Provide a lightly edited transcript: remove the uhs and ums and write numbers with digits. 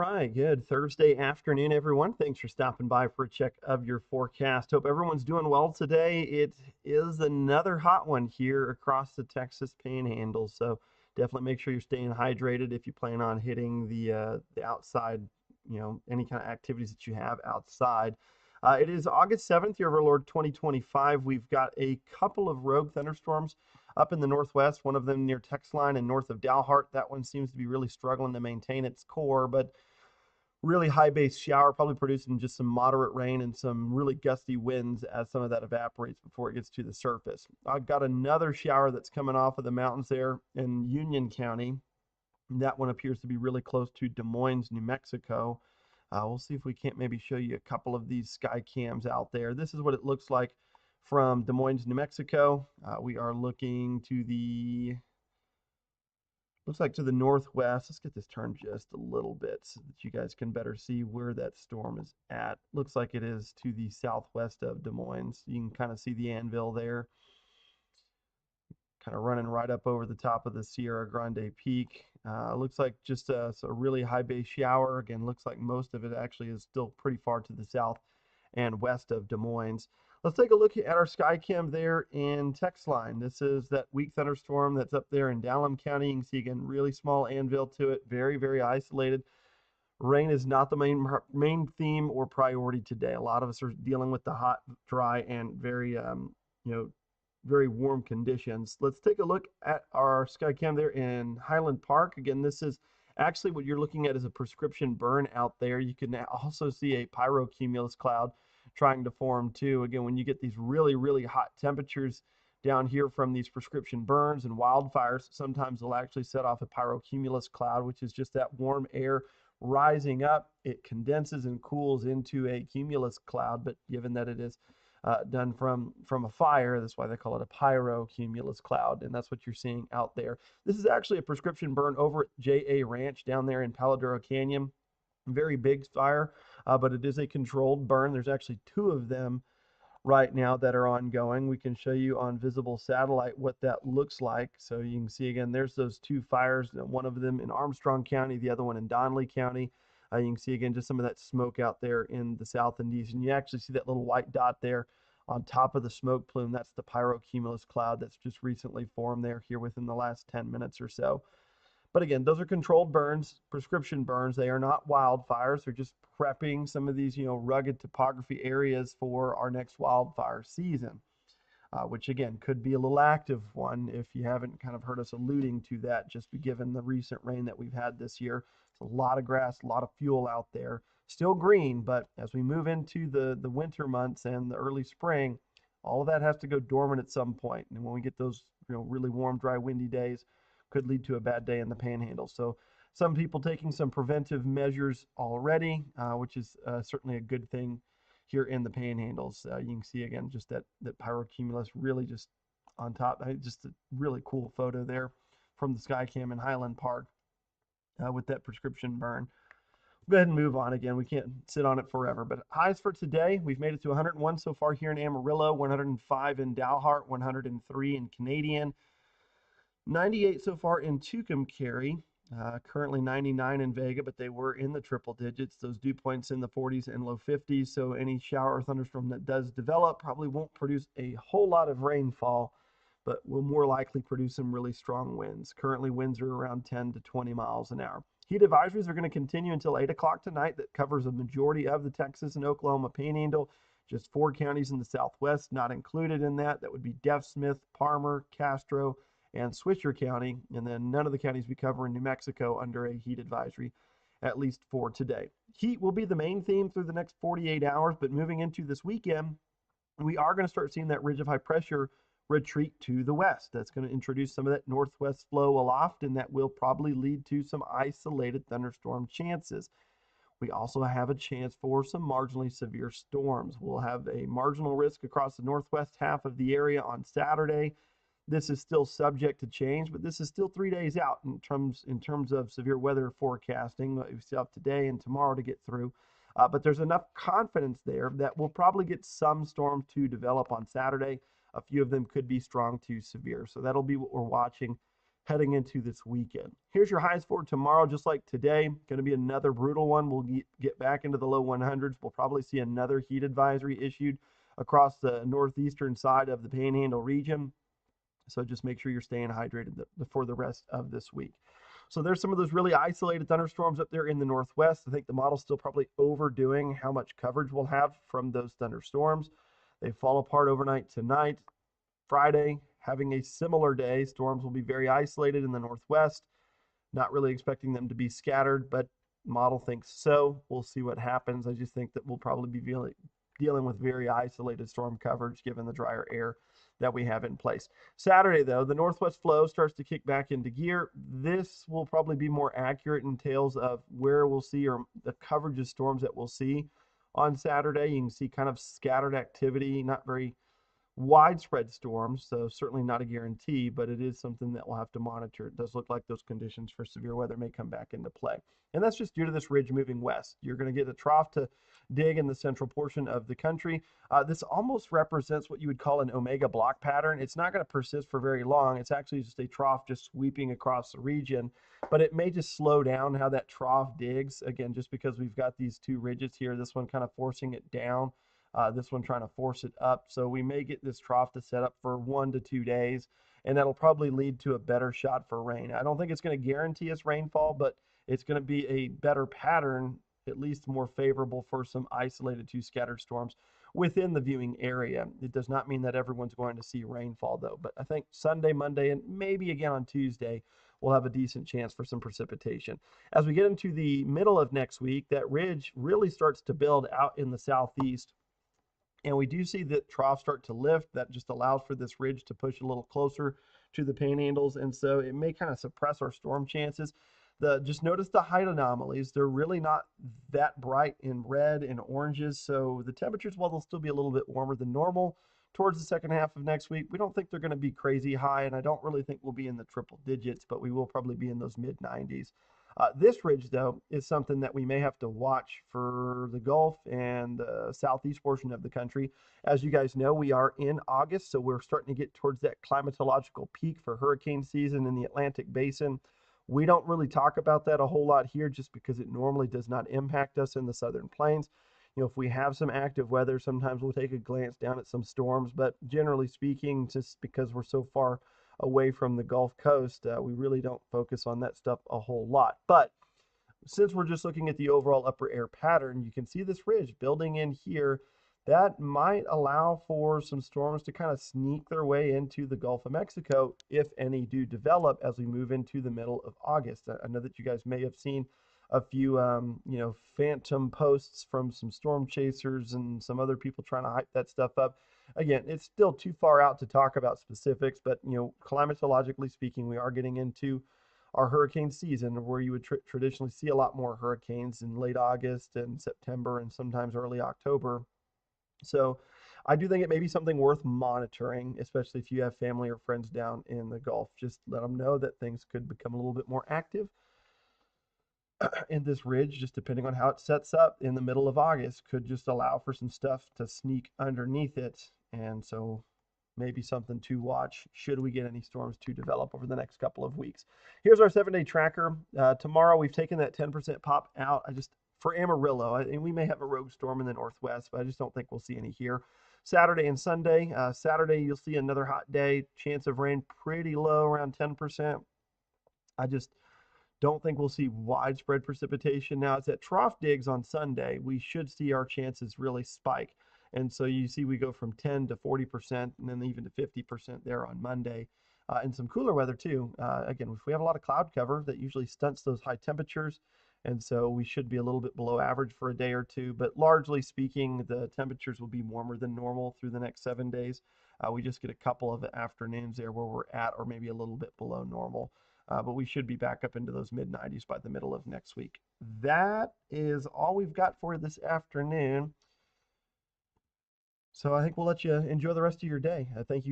right, good Thursday afternoon, everyone. Thanks for stopping by for a check of your forecast. Hope everyone's doing well today. It is another hot one here across the Texas Panhandle, so definitely make sure you're staying hydrated if you plan on hitting the outside, any kind of activities that you have outside. It is August 7th, year of our Lord 2025. We've got a couple of rogue thunderstorms up in the northwest, one of them near Texline and north of Dalhart. That one seems to be really struggling to maintain its core, but really high base shower, probably producing just some moderate rain and some really gusty winds as some of that evaporates before it gets to the surface. I've got another shower that's coming off of the mountains there in Union County. That one appears to be really close to Des Moines, New Mexico. We'll see if we can't maybe show you a couple of these sky cams out there. This is what it looks like from Des Moines, New Mexico. We are looking to the, looks like to the northwest. Let's get this turned just a little bit so that you guys can better see where that storm is at. Looks like it is to the southwest of Des Moines. You can kind of see the anvil there, kind of running right up over the top of the Sierra Grande Peak. Looks like just a really high base shower. Again, looks like most of it actually is still pretty far to the south and west of Des Moines. Let's take a look at our sky cam there in Texline. This is that weak thunderstorm that's up there in Dallam County. You can see again, really small anvil to it, very, very isolated. Rain is not the main theme or priority today. A lot of us are dealing with the hot, dry, and very warm conditions. Let's take a look at our sky cam there in Highland Park. Again, this is actually what you're looking at is a prescription burn out there. You can also see a pyrocumulus cloud trying to form too. Again, when you get these really, really hot temperatures down here from these prescription burns and wildfires, sometimes they'll actually set off a pyrocumulus cloud, which is just that warm air rising up. It condenses and cools into a cumulus cloud, but given that it is done from a fire, that's why they call it a pyrocumulus cloud, and that's what you're seeing out there. This is actually a prescription burn over at J.A. Ranch down there in Palo Duro Canyon. Very big fire, but it is a controlled burn. There's actually two of them right now that are ongoing. We can show you on visible satellite what that looks like. So you can see again, there's those two fires, one of them in Armstrong County, the other one in Donnelly County. You can see again just some of that smoke out there in the south and east, and you actually see that little white dot there on top of the smoke plume. That's the pyrocumulus cloud that's just recently formed there here within the last 10 minutes or so. But again, those are controlled burns, prescription burns. They are not wildfires. They're just prepping some of these, rugged topography areas for our next wildfire season, which again could be a little active one if you haven't kind of heard us alluding to that, just given the recent rain that we've had this year. It's a lot of grass, a lot of fuel out there. Still green, but as we move into the winter months and the early spring, all of that has to go dormant at some point. And when we get those, really warm, dry, windy days, could lead to a bad day in the panhandle. So some people taking some preventive measures already, which is certainly a good thing here in the panhandles. You can see again just that pyrocumulus really just on top. Just a really cool photo there from the Skycam in Highland Park with that prescription burn. Go ahead and move on. Again, we can't sit on it forever, but highs for today, we've made it to 101 so far here in Amarillo, 105 in Dalhart, 103 in Canadian, 98 so far in Tucumcari, currently 99 in Vega, but they were in the triple digits. Those dew points in the 40s and low 50s, so any shower or thunderstorm that does develop probably won't produce a whole lot of rainfall, but will more likely produce some really strong winds. Currently, winds are around 10 to 20 miles an hour. Heat advisories are going to continue until 8 o'clock tonight. That covers a majority of the Texas and Oklahoma Panhandle. Just 4 counties in the southwest not included in that. That would be Deaf Smith, Palmer, Castro, and Swisher County, and then none of the counties we cover in New Mexico under a heat advisory, at least for today. Heat will be the main theme through the next 48 hours, but moving into this weekend, we are going to start seeing that ridge of high pressure retreat to the west. That's going to introduce some of that northwest flow aloft, and that will probably lead to some isolated thunderstorm chances. We also have a chance for some marginally severe storms. We'll have a marginal risk across the northwest half of the area on Saturday. This is still subject to change, but this is still 3 days out in terms of severe weather forecasting. We still have today and tomorrow to get through. But there's enough confidence there that we'll probably get some storms to develop on Saturday. A few of them could be strong to severe. So that'll be what we're watching heading into this weekend. Here's your highs for tomorrow, just like today. Going to be another brutal one. We'll get back into the low 100s. We'll probably see another heat advisory issued across the northeastern side of the Panhandle region. So just make sure you're staying hydrated for the rest of this week. So there's some of those really isolated thunderstorms up there in the northwest. I think the model's still probably overdoing how much coverage we'll have from those thunderstorms. They fall apart overnight tonight. Friday, having a similar day. Storms will be very isolated in the northwest. Not really expecting them to be scattered, but model thinks so. We'll see what happens. I just think that we'll probably be dealing with very isolated storm coverage given the drier air that we have in place. Saturday, though, the northwest flow starts to kick back into gear. This will probably be more accurate in tales of where we'll see, or the coverage of storms that we'll see on Saturday. You can see kind of scattered activity, not very widespread storms, so certainly not a guarantee, but it is something that we'll have to monitor. It does look like those conditions for severe weather may come back into play. And that's just due to this ridge moving west. You're going to get a trough to dig in the central portion of the country. This almost represents what you would call an omega block pattern. It's not going to persist for very long. It's actually just a trough just sweeping across the region, but it may just slow down how that trough digs. Again, just because we've got these two ridges here, this one kind of forcing it down, this one trying to force it up. So we may get this trough to set up for 1 to 2 days, and that'll probably lead to a better shot for rain. I don't think it's going to guarantee us rainfall, but it's going to be a better pattern, at least more favorable for some isolated to scattered storms within the viewing area. It does not mean that everyone's going to see rainfall, though. But I think Sunday, Monday, and maybe again on Tuesday, we'll have a decent chance for some precipitation. As we get into the middle of next week, that ridge really starts to build out in the southeast. And we do see that troughs start to lift. That just allows for this ridge to push a little closer to the panhandles. And so it may kind of suppress our storm chances. Just notice the height anomalies. They're really not that bright in red and oranges. So the temperatures, while they'll still be a little bit warmer than normal towards the second half of next week, we don't think they're going to be crazy high. And I don't really think we'll be in the triple digits, but we will probably be in those mid 90s. This ridge, though, is something that we may have to watch for the Gulf and the southeast portion of the country. As you guys know, we are in August, so we're starting to get towards that climatological peak for hurricane season in the Atlantic Basin. We don't really talk about that a whole lot here just because it normally does not impact us in the southern plains. You know, if we have some active weather, sometimes we'll take a glance down at some storms, but generally speaking, just because we're so far away from the Gulf Coast, we really don't focus on that stuff a whole lot. But since we're just looking at the overall upper air pattern, you can see this ridge building in here. That might allow for some storms to kind of sneak their way into the Gulf of Mexico, if any do develop as we move into the middle of August. I know that you guys may have seen a few, phantom posts from some storm chasers and some other people trying to hype that stuff up. Again, it's still too far out to talk about specifics, but, climatologically speaking, we are getting into our hurricane season where you would traditionally see a lot more hurricanes in late August and September and sometimes early October. So I do think it may be something worth monitoring, especially if you have family or friends down in the Gulf. Just let them know that things could become a little bit more active in this ridge, just depending on how it sets up in the middle of August, could just allow for some stuff to sneak underneath it. And so maybe something to watch should we get any storms to develop over the next couple of weeks. Here's our 7-day tracker. Tomorrow we've taken that 10% pop out. For Amarillo, and we may have a rogue storm in the northwest, but I just don't think we'll see any here. Saturday and Sunday. Saturday, you'll see another hot day. Chance of rain pretty low, around 10%. I just don't think we'll see widespread precipitation. Now, it's at trough digs on Sunday. We should see our chances really spike. And so you see we go from 10 to 40% and then even to 50% there on Monday. And some cooler weather too. Again, if we have a lot of cloud cover, that usually stunts those high temperatures. And so we should be a little bit below average for a day or two, but largely speaking, the temperatures will be warmer than normal through the next 7 days. We just get a couple of afternoons there where we're at or maybe a little bit below normal, but we should be back up into those mid 90s by the middle of next week. That is all we've got for this afternoon. So I think we'll let you enjoy the rest of your day. Thank you.